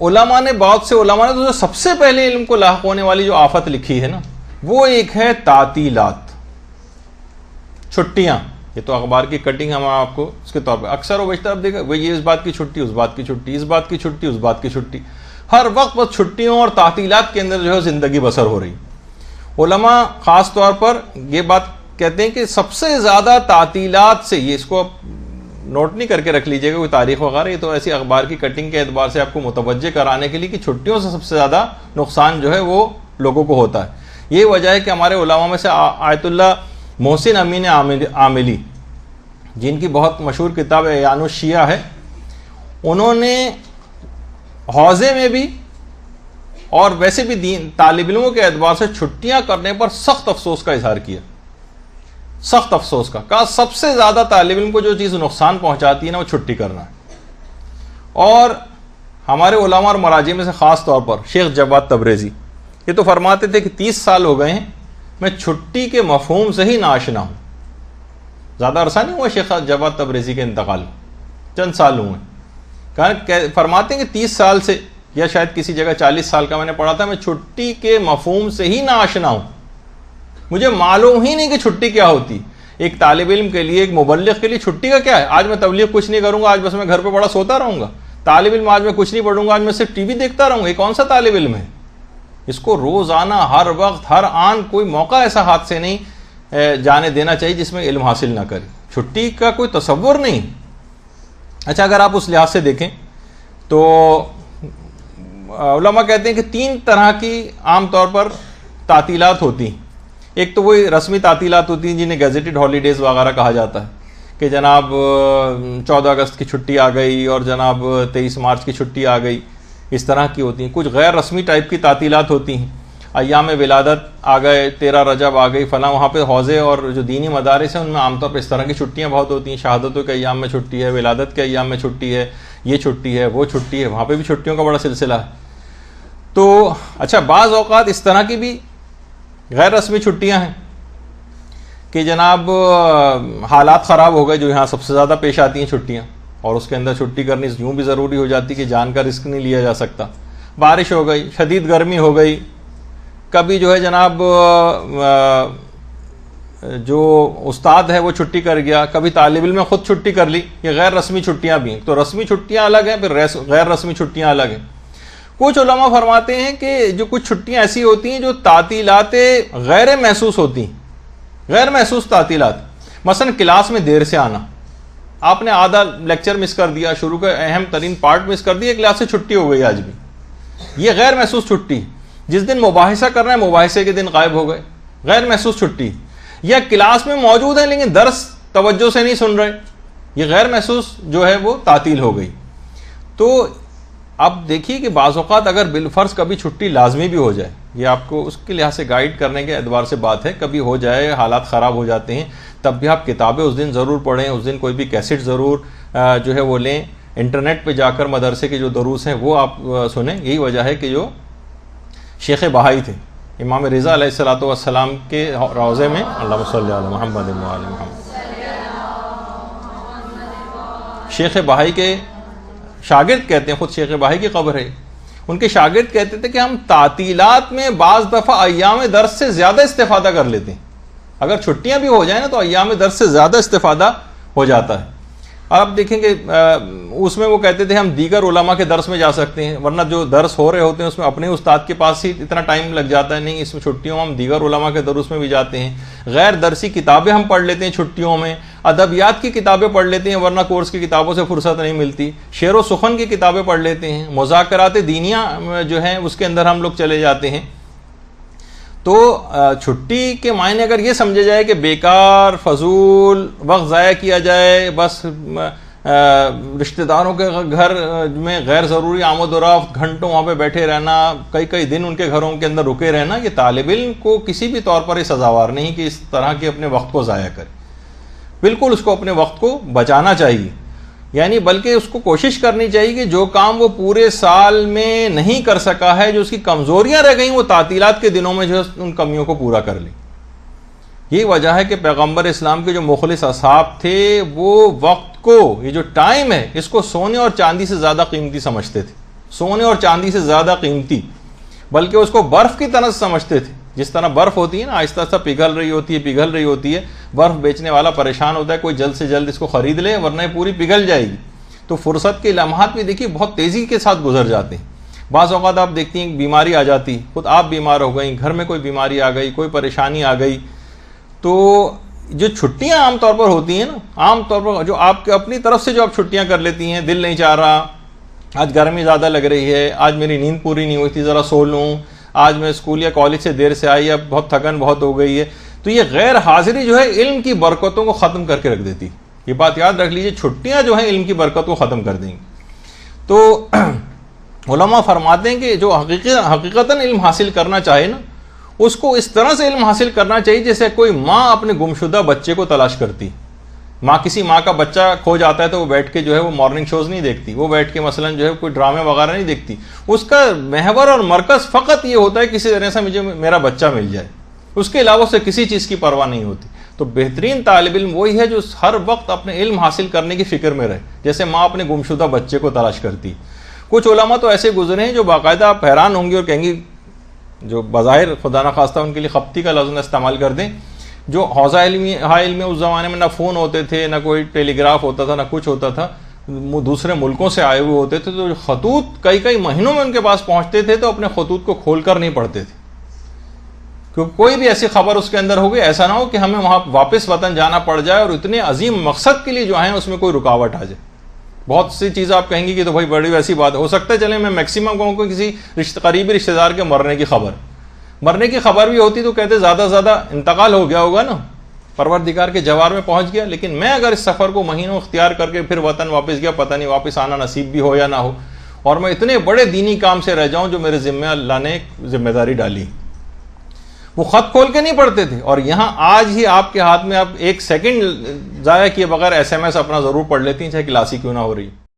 علماء نے بہت سے علماء نے تو سب سے پہلے علم کو لاحق ہونے والی جو آفت لکھی ہے نا وہ ایک ہے تعطیلات، چھٹیاں. یہ تو اخبار کی کٹنگ ہم آپ کو اس کے طور پہ اکثر و بیشتر آپ دیکھا یہ اس بات کی چھٹی، اس بات کی چھٹی، اس بات کی چھٹی، اس بات کی چھٹی، ہر وقت بس چھٹیوں اور تعطیلات کے اندر جو ہے زندگی بسر ہو رہی. علماء خاص طور پر یہ بات کہتے ہیں کہ سب سے زیادہ تعطیلات سے، یہ اس کو نوٹ نہیں کر کے رکھ لیجئے گا کوئی تاریخ وغیرہ، یہ تو ایسی اخبار کی کٹنگ کے اعتبار سے آپ کو متوجہ کرانے کے لیے کہ چھٹیوں سے سب سے زیادہ نقصان جو ہے وہ لوگوں کو ہوتا ہے. یہ وجہ ہے کہ ہمارے علماء میں سے آیت اللہ محسن امین عاملی جن کی بہت مشہور کتاب اعیان الشیعہ ہے، انہوں نے حوزے میں بھی اور ویسے بھی طالب علموں کے اعتبار سے چھٹیاں کرنے پر سخت افسوس کا اظہار کیا، سخت افسوس کا. کہا سب سے زیادہ طالب علم کو جو چیز نقصان پہنچاتی ہے نا وہ چھٹی کرنا ہے. اور ہمارے علماء اور مراجع میں سے خاص طور پر شیخ جواد تبریزی یہ تو فرماتے تھے کہ 30 سال ہو گئے ہیں میں چھٹی کے مفہوم سے ہی ناآشنا ہوں. زیادہ عرصہ نہیں ہوا شیخ جواد تبریزی کے انتقال، چند سال ہوئے. فرماتے ہیں کہ 30 سال سے یا شاید کسی جگہ 40 سال کا میں نے پڑھا تھا، میں چھٹی کے مفہوم سے ہی ناآشنا ہوں. مجھے معلوم ہی نہیں کہ چھٹی کیا ہوتی. ایک طالب علم کے لیے، ایک مبلغ کے لیے چھٹی کا کیا ہے؟ آج میں تبلیغ کچھ نہیں کروں گا، آج بس میں گھر پہ بڑا سوتا رہوں گا. طالب علم آج میں کچھ نہیں پڑھوں گا، آج میں صرف ٹی وی دیکھتا رہوں گا. یہ کون سا طالب علم ہے؟ اس کو روزانہ ہر وقت ہر آن کوئی موقع ایسا ہاتھ سے نہیں جانے دینا چاہیے جس میں علم حاصل نہ کرے. چھٹی کا کوئی تصور نہیں. اچھا اگر آپ اس لحاظ سے دیکھیں تو علماء کہتے ہیں کہ 3 طرح کی عام طور پر تعطیلات ہوتی ہیں. ایک تو وہی رسمی تعطیلات ہوتی ہیں جنہیں گیزیٹڈ ہالیڈیز وغیرہ کہا جاتا ہے کہ جناب 14 اگست کی چھٹی آ گئی اور جناب 23 مارچ کی چھٹی آ گئی، اس طرح کی ہوتی ہیں. کچھ غیر رسمی ٹائپ کی تعطیلات ہوتی ہیں، ایام ولادت آ گئے، 13 رجب آ گئی فلاں. وہاں پہ حوزے اور جو دینی مدارس ہیں ان میں عام طور پر اس طرح کی چھٹیاں بہت ہوتی ہیں. شہادتوں کے ایام میں چھٹی ہے، ولادت کے ایام میں چھٹی ہے، یہ چھٹی ہے، وہ چھٹی ہے، وہاں پہ بھی چھٹیوں کا بڑا سلسلہ ہے. تو اچھا بعض اوقات اس طرح کی بھی غیر رسمی چھٹیاں ہیں کہ جناب حالات خراب ہو گئے، جو یہاں سب سے زیادہ پیش آتی ہیں چھٹیاں، اور اس کے اندر چھٹی کرنی یوں بھی ضروری ہو جاتی کہ جان کا رسک نہیں لیا جا سکتا. بارش ہو گئی، شدید گرمی ہو گئی، کبھی جو ہے جناب جو استاد ہے وہ چھٹی کر گیا، کبھی طالب علم نے خود چھٹی کر لی. یہ غیر رسمی چھٹیاں بھی ہیں. تو رسمی چھٹیاں الگ ہیں، پھر غیر رسمی چھٹیاں الگ ہیں. کچھ علماء فرماتے ہیں کہ جو کچھ چھٹیاں ایسی ہوتی ہیں جو تعطیلات غیر محسوس ہوتی ہیں، غیر محسوس تعطیلات. مثلا کلاس میں دیر سے آنا، آپ نے آدھا لیکچر مس کر دیا، شروع کا اہم ترین پارٹ مس کر دیا، کلاس سے چھٹی ہو گئی آج بھی. یہ غیر محسوس چھٹی. جس دن مباحثہ کرنا ہے مباحثے کے دن غائب ہو گئے، غیر محسوس چھٹی. یا کلاس میں موجود ہیں لیکن درس توجہ سے نہیں سن رہے، یہ غیر محسوس جو ہے وہ تعطیل ہو گئی. تو اب دیکھیے کہ بعض اوقات اگر بالفرض کبھی چھٹی لازمی بھی ہو جائے، یہ آپ کو اس کے لحاظ سے گائیڈ کرنے کے اعتبار سے بات ہے، کبھی ہو جائے حالات خراب ہو جاتے ہیں، تب بھی آپ کتابیں اس دن ضرور پڑھیں، اس دن کوئی بھی کیسٹ ضرور جو ہے وہ لیں، انٹرنیٹ پہ جا کر مدرسے کے جو دروس ہیں وہ آپ سنیں. یہی وجہ ہے کہ جو شیخ بہائی تھے امام رضا علیہ الصلوۃ والسلام کے روضے میں، اللہم صلی علی محمد و علی محمد، شیخ بہائی کے شاگرد کہتے ہیں، خود شیخ بہائی کی قبر ہے، ان کے شاگرد کہتے تھے کہ ہم تعطیلات میں بعض دفعہ ایام درس سے زیادہ استفادہ کر لیتے ہیں. اگر چھٹیاں بھی ہو جائیں نا تو ایام درس سے زیادہ استفادہ ہو جاتا ہے. اور آپ دیکھیں کہ اس میں وہ کہتے تھے ہم دیگر علماء کے درس میں جا سکتے ہیں، ورنہ جو درس ہو رہے ہوتے ہیں اس میں اپنے استاد کے پاس ہی اتنا ٹائم لگ جاتا ہے. نہیں، اس میں چھٹیوں میں ہم دیگر علماء کے دروس میں بھی جاتے ہیں، غیر درسی کتابیں ہم پڑھ لیتے ہیں چھٹیوں میں، ادبیات کی کتابیں پڑھ لیتے ہیں ورنہ کورس کی کتابوں سے فرصت نہیں ملتی، شعر و سخن کی کتابیں پڑھ لیتے ہیں، مذاکرات دینیہ جو ہیں اس کے اندر ہم لوگ چلے جاتے ہیں. تو چھٹی کے معنی اگر یہ سمجھے جائے کہ بیکار فضول وقت ضائع کیا جائے، بس رشتہ داروں کے گھر میں غیر ضروری آمد و رفت، گھنٹوں وہاں پہ بیٹھے رہنا، کئی دن ان کے گھروں کے اندر رکے رہنا، یہ طالب علم کو کسی بھی طور پر یہ سزاوار نہیں کہ اس طرح کے اپنے وقت کو ضائع کرے. بالکل اس کو اپنے وقت کو بچانا چاہیے، یعنی بلکہ اس کو کوشش کرنی چاہیے کہ جو کام وہ پورے سال میں نہیں کر سکا ہے، جو اس کی کمزوریاں رہ گئیں، وہ تعطیلات کے دنوں میں جو ان کمیوں کو پورا کر لیں. یہی وجہ ہے کہ پیغمبر اسلام کے جو مخلص اصحاب تھے وہ وقت کو، یہ جو ٹائم ہے، اس کو سونے اور چاندی سے زیادہ قیمتی سمجھتے تھے. سونے اور چاندی سے زیادہ قیمتی، بلکہ اس کو برف کی طرح سمجھتے تھے. جس طرح برف ہوتی ہے نا، آہستہ آہستہ پگھل رہی ہوتی ہے، برف بیچنے والا پریشان ہوتا ہے کوئی جلد سے جلد اس کو خرید لے ورنہ یہ پوری پگھل جائے گی. تو فرصت کے لمحات بھی دیکھیے بہت تیزی کے ساتھ گزر جاتے ہیں. بعض اوقات آپ دیکھتی ہیں بیماری آ جاتی، خود آپ بیمار ہو گئی، گھر میں کوئی بیماری آ گئی، کوئی پریشانی آ گئی، تو جو چھٹیاں عام طور پر ہوتی ہیں نا، عام طور پر جو آپ کے اپنی طرف سے جو آپ چھٹیاں کر لیتی ہیں، دل نہیں چاہ رہا، آج گرمی زیادہ لگ رہی ہے، آج میری نیند پوری نہیں ہوئی تھی، ذرا سو لوں، آج میں اسکول یا کالج سے دیر سے آئی، اب بہت تھکن بہت ہو گئی ہے، تو یہ غیر حاضری جو ہے علم کی برکتوں کو ختم کر کے رکھ دیتی. یہ بات یاد رکھ لیجئے، چھٹیاں جو ہیں علم کی برکت کو ختم کر دیں گی. تو علماء فرماتے ہیں کہ جو حقیقتاً علم حاصل کرنا چاہے نا، اس کو اس طرح سے علم حاصل کرنا چاہیے جیسے کوئی ماں اپنے گمشدہ بچے کو تلاش کرتی. کسی ماں کا بچہ کھو جاتا ہے تو وہ بیٹھ کے جو ہے وہ مارننگ شوز نہیں دیکھتی، وہ بیٹھ کے مثلاً جو ہے کوئی ڈرامے وغیرہ نہیں دیکھتی. اس کا محور اور مرکز فقط یہ ہوتا ہے کسی طرح سے مجھے میرا بچہ مل جائے، اس کے علاوہ سے کسی چیز کی پرواہ نہیں ہوتی. تو بہترین طالب علم وہی ہے جو ہر وقت اپنے علم حاصل کرنے کی فکر میں رہے، جیسے ماں اپنے گمشدہ بچے کو تلاش کرتی. کچھ علماء تو ایسے گزرے ہیں جو باقاعدہ آپ حیران ہوں گے اور کہیں گے، جو بظاہر خدا نخواستہ ان کے لیے خپتی کا لفظ استعمال کر دیں، جو حوزہ علم اس زمانے میں نہ فون ہوتے تھے، نہ کوئی ٹیلی گراف ہوتا تھا، نہ کچھ ہوتا تھا، دوسرے ملکوں سے آئے ہوئے ہوتے تھے، تو خطوط کئی مہینوں میں ان کے پاس پہنچتے تھے تو اپنے خطوط کو کھول کر نہیں پڑھتے تھے، کیونکہ کوئی بھی ایسی خبر اس کے اندر ہو گئی، ایسا نہ ہو کہ ہمیں وہاں واپس وطن جانا پڑ جائے اور اتنے عظیم مقصد کے لیے جو ہیں اس میں کوئی رکاوٹ آ جائے. بہت سی چیزیں آپ کہیں گی کہ تو بھائی بڑی ویسی بات ہو سکتا ہے، چلے میں میکسیمم کہوں کہ کسی قریبی رشتہ دار کے مرنے کی خبر بھی ہوتی تو کہتے زیادہ زیادہ انتقال ہو گیا ہوگا نا، پروردگار کے جوار میں پہنچ گیا. لیکن میں اگر اس سفر کو مہینوں اختیار کر کے پھر وطن واپس گیا، پتہ نہیں واپس آنا نصیب بھی ہو یا نہ ہو، اور میں اتنے بڑے دینی کام سے رہ جاؤں جو میرے ذمہ اللہ نے ذمہ داری ڈالی. وہ خط کھول کے نہیں پڑھتے تھے، اور یہاں آج ہی آپ کے ہاتھ میں آپ ایک سیکنڈ ضائع کیے بغیر SMS اپنا ضرور پڑھ لیتی ہیں، چاہے کلاس ہی کیوں نہ ہو رہی.